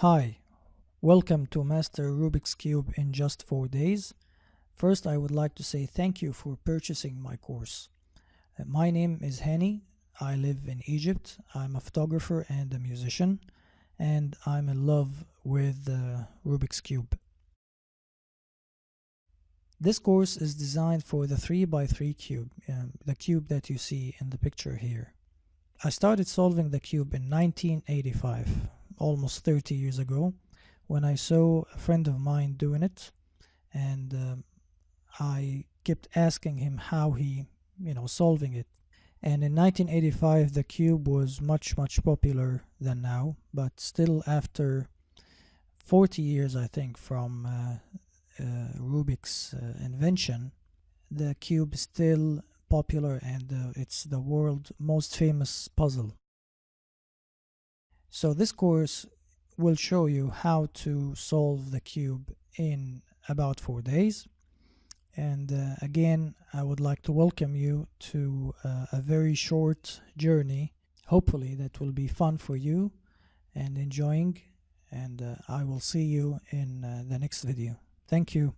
Hi, welcome to Master Rubik's Cube in just 4 days. First, I would like to say thank you for purchasing my course. My name is Hani. I live in Egypt. I'm a photographer and a musician, and I'm in love with the Rubik's Cube. This course is designed for the 3x3 cube, the cube that you see in the picture here. I started solving the cube in 1985, almost 30 years ago, when I saw a friend of mine doing it, and I kept asking him how he, solving it. And in 1985, the cube was much popular than now, but still after 40 years, I think, from Rubik's invention, the cube is still popular, and it's the world's most famous puzzle. So this course will show you how to solve the cube in about 4 days. And again, I would like to welcome you to a very short journey. Hopefully that will be fun for you and enjoying. And I will see you in the next video. Thank you.